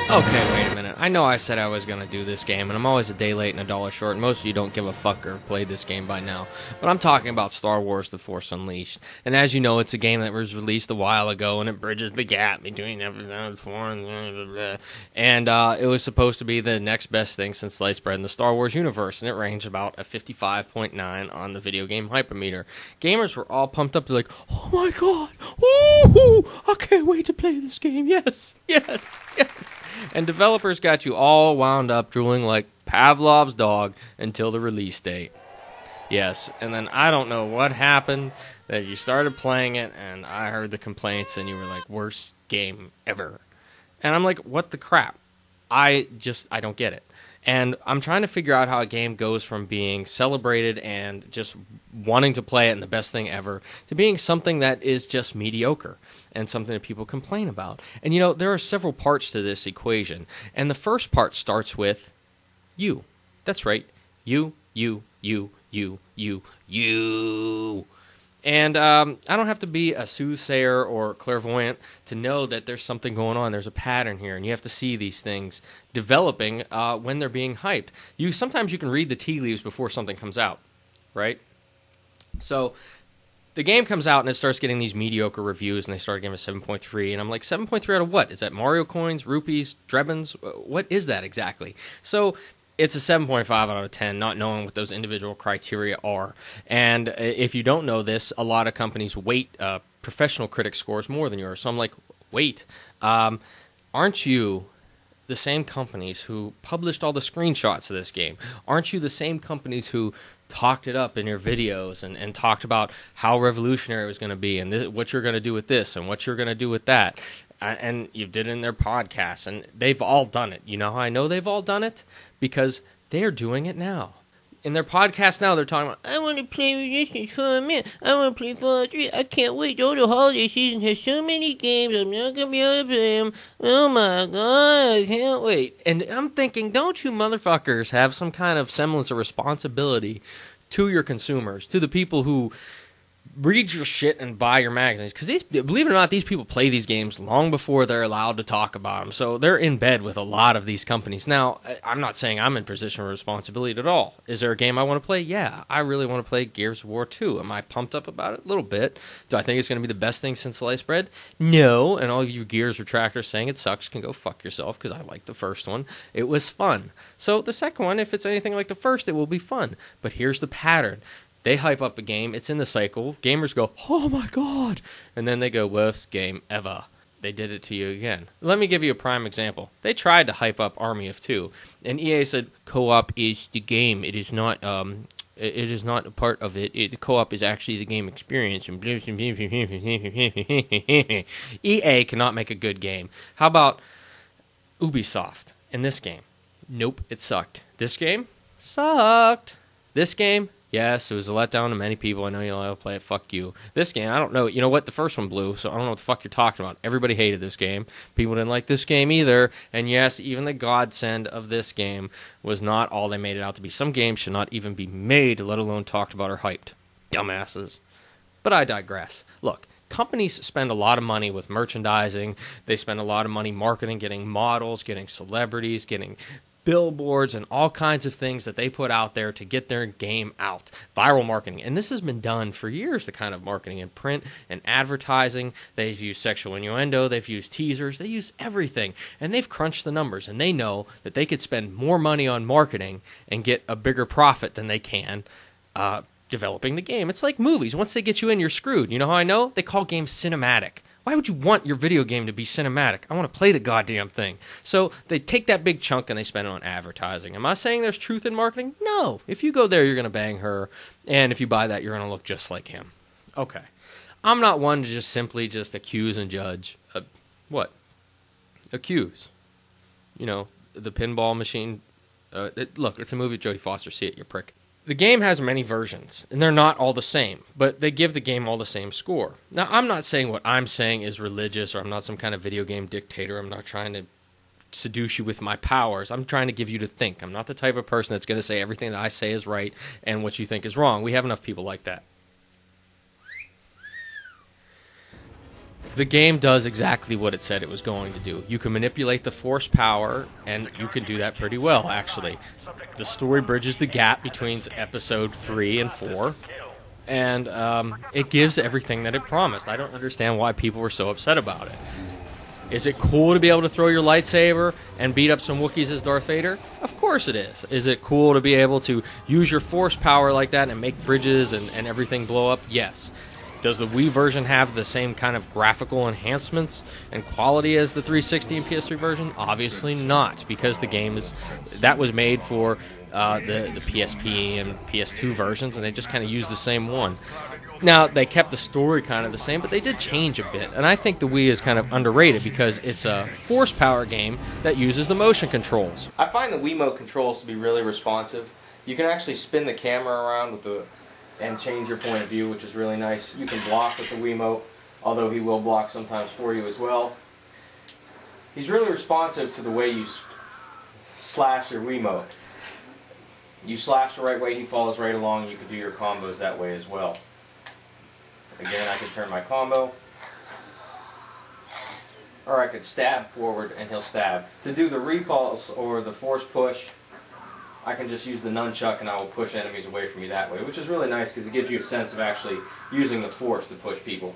Okay, wait a minute. I know I said I was going to do this game, and I'm always a day late and a dollar short, and most of you don't give a fuck or have played this game by now. But I'm talking about Star Wars The Force Unleashed. And as you know, it's a game that was released a while ago, and it bridges the gap between episode 4 and blah, blah, blah. And it was supposed to be the next best thing since sliced bread in the Star Wars universe, and it ranged about a 55.9 on the video game hypermeter. Gamers were all pumped up. They're like, oh my god, ooh, I can't wait to play this game. Yes, yes, yes. And developers got you all wound up drooling like Pavlov's dog until the release date. Yes, and then I don't know what happened, that you started playing it, and I heard the complaints, and you were like, worst game ever. And I'm like, what the crap? I don't get it. And I'm trying to figure out how a game goes from being celebrated and just wanting to play it and the best thing ever to being something that is just mediocre and something that people complain about. And, you know, there are several parts to this equation. And the first part starts with you. That's right. You. And I don't have to be a soothsayer or clairvoyant to know that there's something going on. There's a pattern here, and you have to see these things developing when they're being hyped. Sometimes you can read the tea leaves before something comes out, right? So the game comes out, and it starts getting these mediocre reviews, and they start giving it 7.3, and I'm like, 7.3 out of what? Is that Mario coins, rupees, drebins? What is that exactly? So it's a 7.5 out of 10, not knowing what those individual criteria are. And if you don't know this, a lot of companies weight professional critic scores more than yours. So I'm like, wait, aren't you the same companies who published all the screenshots of this game? Aren't you the same companies who talked it up in your videos and talked about how revolutionary it was going to be and what you're going to do with this and what you're going to do with that? And you did it in their podcasts, and they've all done it. You know how I know they've all done it? Because they're doing it now. In their podcast now, they're talking about, I want to play Resistance for a minute. I want to play Fallout 3. I can't wait. The holiday season has so many games. I'm not going to be able to play them. Oh my god, I can't wait. And I'm thinking, don't you motherfuckers have some kind of semblance of responsibility to your consumers, to the people who read your shit and buy your magazines, because believe it or not, these people play these games long before they're allowed to talk about them, so they're in bed with a lot of these companies. Now, I'm not saying I'm in position of responsibility at all. Is there a game I want to play? Yeah, I really want to play Gears of War 2. Am I pumped up about it? A little bit. Do I think it's going to be the best thing since sliced bread? No, and all you Gears retractors saying it sucks can go fuck yourself, because I liked the first one. It was fun. So the second one, if it's anything like the first, it will be fun. But here's the pattern. They hype up a game, it's in the cycle, gamers go, oh my god, and then they go, worst game ever. They did it to you again. Let me give you a prime example. They tried to hype up Army of Two, and EA said, co-op is the game, it is not a part of it. The co-op is actually the game experience. EA cannot make a good game. How about Ubisoft in this game? Nope, it sucked. This game? Sucked. This game? Yes, it was a letdown to many people. I know you'll ever play it. Fuck you. This game, I don't know. You know what? The first one blew, so I don't know what the fuck you're talking about. Everybody hated this game. People didn't like this game either. And yes, even the godsend of this game was not all they made it out to be. Some games should not even be made, let alone talked about or hyped. Dumbasses. But I digress. Look, companies spend a lot of money with merchandising. They spend a lot of money marketing, getting models, getting celebrities, getting billboards, and all kinds of things that they put out there to get their game out. Viral marketing. And this has been done for years, the kind of marketing in print and advertising. They've used sexual innuendo. They've used teasers. They use everything. And they've crunched the numbers. And they know that they could spend more money on marketing and get a bigger profit than they can developing the game. It's like movies. Once they get you in, you're screwed. You know how I know? They call games cinematic. Why would you want your video game to be cinematic? I want to play the goddamn thing. So they take that big chunk and they spend it on advertising. Am I saying there's truth in marketing? No. If you go there, you're going to bang her. And if you buy that, you're going to look just like him. Okay. I'm not one to just simply just accuse and judge. What? Accuse. You know, the pinball machine. Look, it's a movie with Jodie Foster. See it, you prick. The game has many versions, and they're not all the same, but they give the game all the same score. Now, I'm not saying what I'm saying is religious, or I'm not some kind of video game dictator. I'm not trying to seduce you with my powers. I'm trying to give you to think. I'm not the type of person that's going to say everything that I say is right and what you think is wrong. We have enough people like that. The game does exactly what it said it was going to do. You can manipulate the force power, and you can do that pretty well, actually. The story bridges the gap between episode 3 and 4, and it gives everything that it promised. I don't understand why people were so upset about it. Is it cool to be able to throw your lightsaber and beat up some Wookiees as Darth Vader? Of course it is. Is it cool to be able to use your force power like that and make bridges and everything blow up? Yes. Does the Wii version have the same kind of graphical enhancements and quality as the 360 and PS3 version? Obviously not, because the game that was made for the PSP and PS2 versions, and they just kind of used the same one. Now, they kept the story kind of the same, but they did change a bit, and I think the Wii is kind of underrated because it's a force power game that uses the motion controls. I find the Wiimote controls to be really responsive. You can actually spin the camera around and change your point of view, which is really nice. You can block with the Wiimote, although he will block sometimes for you as well. He's really responsive to the way you slash your Wiimote. You slash the right way, he follows right along. You can do your combos that way as well. Again, I can turn my combo, or I could stab forward and he'll stab. To do the repulse or the force push, I can just use the nunchuck and I will push enemies away from me that way, which is really nice because it gives you a sense of actually using the force to push people.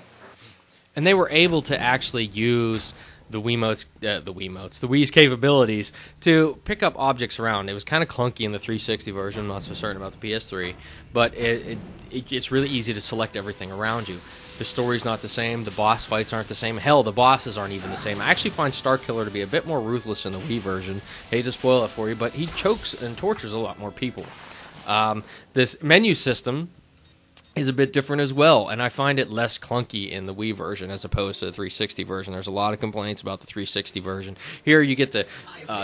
And they were able to actually use the Wii's capabilities to pick up objects around. It was kind of clunky in the 360 version, I'm not so certain about the PS3, but it's really easy to select everything around you. The story's not the same, the boss fights aren't the same, hell, the bosses aren't even the same. I actually find Starkiller to be a bit more ruthless in the Wii version. Hate to spoil it for you, but he chokes and tortures a lot more people. This menu system is a bit different as well, and I find it less clunky in the Wii version as opposed to the 360 version. There's a lot of complaints about the 360 version. Here you get to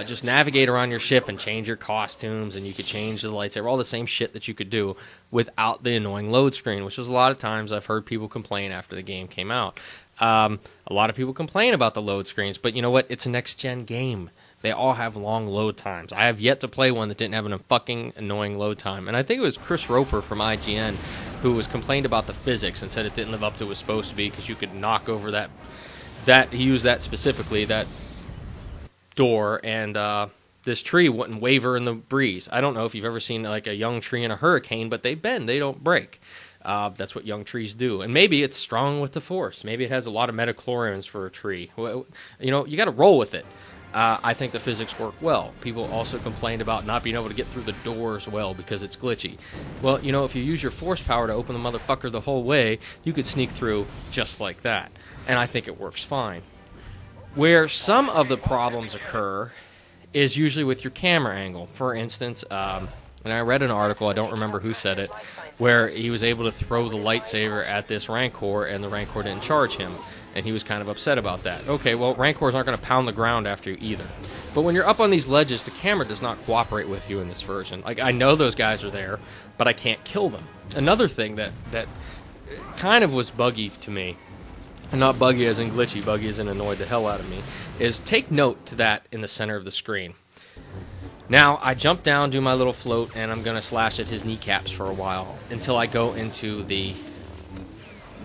just navigate around your ship and change your costumes, and you could change the lightsaber, all the same shit that you could do without the annoying load screen, which is a lot of times I've heard people complain after the game came out. A lot of people complain about the load screens, but you know what? It's a next-gen game. They all have long load times. I have yet to play one that didn't have a fucking annoying load time. And I think it was Chris Roper from IGN who was complained about the physics and said it didn't live up to what it was supposed to be because you could knock over that he used that specifically, that door, and this tree wouldn't waver in the breeze. I don't know if you've ever seen like a young tree in a hurricane, but they bend, they don't break. That's what young trees do. And maybe it's strong with the force. Maybe it has a lot of metachlorians for a tree. Well, you know, you got to roll with it. I think the physics work well. People also complained about not being able to get through the doors well because it's glitchy. Well, you know, if you use your force power to open the motherfucker the whole way, you could sneak through just like that. And I think it works fine. Where some of the problems occur is usually with your camera angle. For instance, and I read an article, I don't remember who said it, where he was able to throw the lightsaber at this Rancor and the Rancor didn't charge him. And he was kind of upset about that. Okay, well, Rancors aren't going to pound the ground after you either. But when you're up on these ledges, the camera does not cooperate with you in this version. Like, I know those guys are there, but I can't kill them. Another thing that kind of was buggy to me, and not buggy as in glitchy, buggy as in annoyed the hell out of me, is take note to that in the center of the screen. Now, I jump down, do my little float, and I'm going to slash at his kneecaps for a while until I go into the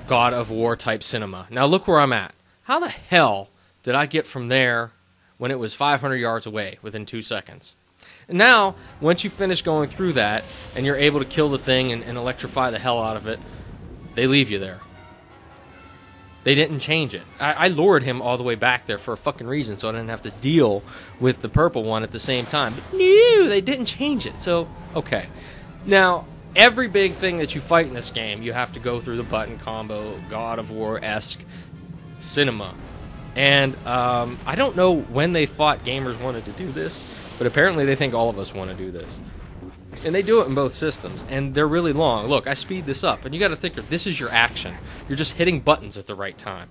God of War type cinema. Now look where I'm at. How the hell did I get from there when it was 500 yards away within 2 seconds? And now, once you finish going through that, and you're able to kill the thing and electrify the hell out of it, they leave you there. They didn't change it. I lured him all the way back there for a fucking reason, so I didn't have to deal with the purple one at the same time. But no, they didn't change it. So, okay. Now, every big thing that you fight in this game, you have to go through the button combo, God of War-esque cinema. And I don't know when they thought gamers wanted to do this, but apparently they think all of us want to do this. And they do it in both systems, and they're really long. Look, I speed this up, and you got to think, this is your action. You're just hitting buttons at the right time.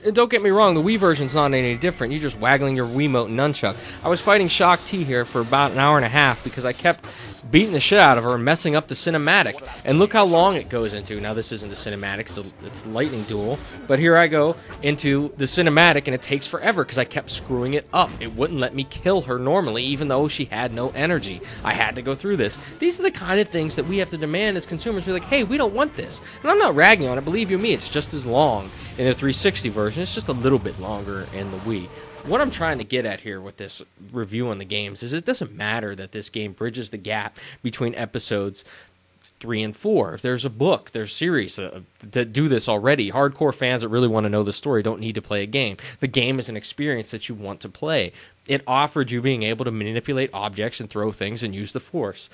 And don't get me wrong, the Wii version's not any different. You're just waggling your Wiimote and nunchuck. I was fighting Shock T here for about an hour and a half because I kept beating the shit out of her and messing up the cinematic. And look how long it goes into. Now, this isn't the cinematic, it's the lightning duel. But here I go into the cinematic, and it takes forever because I kept screwing it up. It wouldn't let me kill her normally, even though she had no energy. I had to go through this. These are the kind of things that we have to demand as consumers. Be like, hey, we don't want this. And I'm not ragging on it. Believe you me, it's just as long in the 360 version. It's just a little bit longer in the Wii. What I'm trying to get at here with this review on the games is it doesn't matter that this game bridges the gap between episodes 3 and 4. If there's a book, there's series that do this already. Hardcore fans that really want to know the story don't need to play a game. The game is an experience that you want to play. It offered you being able to manipulate objects and throw things and use the Force.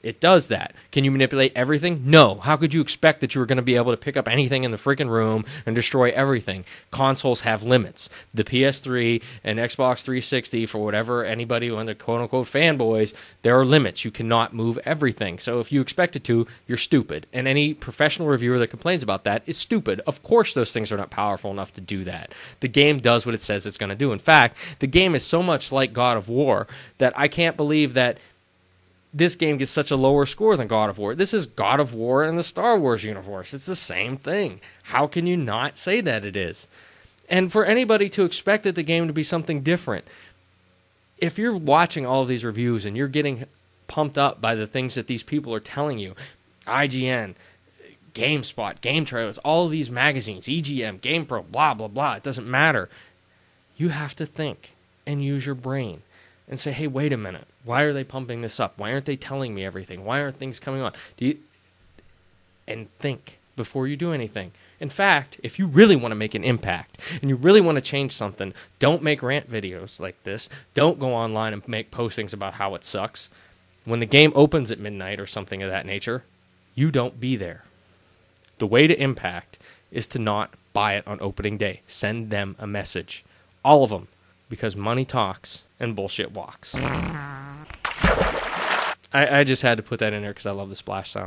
It does that. Can you manipulate everything? No. How could you expect that you were going to be able to pick up anything in the freaking room and destroy everything? Consoles have limits. The PS3 and Xbox 360, for whatever anybody, when they're quote-unquote fanboys, there are limits. You cannot move everything. So if you expect it to, you're stupid. And any professional reviewer that complains about that is stupid. Of course those things are not powerful enough to do that. The game does what it says it's going to do. In fact, the game is so much like God of War that I can't believe that this game gets such a lower score than God of War. This is God of War in the Star Wars universe. It's the same thing. How can you not say that it is? And for anybody to expect the game to be something different, if you're watching all of these reviews and you're getting pumped up by the things that these people are telling you, IGN, GameSpot, Game Trailers, all of these magazines, EGM, GamePro, blah, blah, blah, it doesn't matter. You have to think and use your brain and say, hey, wait a minute. Why are they pumping this up? Why aren't they telling me everything? Why aren't things coming on? And think before you do anything. In fact, if you really want to make an impact and you really want to change something, don't make rant videos like this. Don't go online and make postings about how it sucks. When the game opens at midnight or something of that nature, you don't be there. The way to impact is to not buy it on opening day. Send them a message. All of them. Because money talks and bullshit walks. I just had to put that in there because I love the splash sound.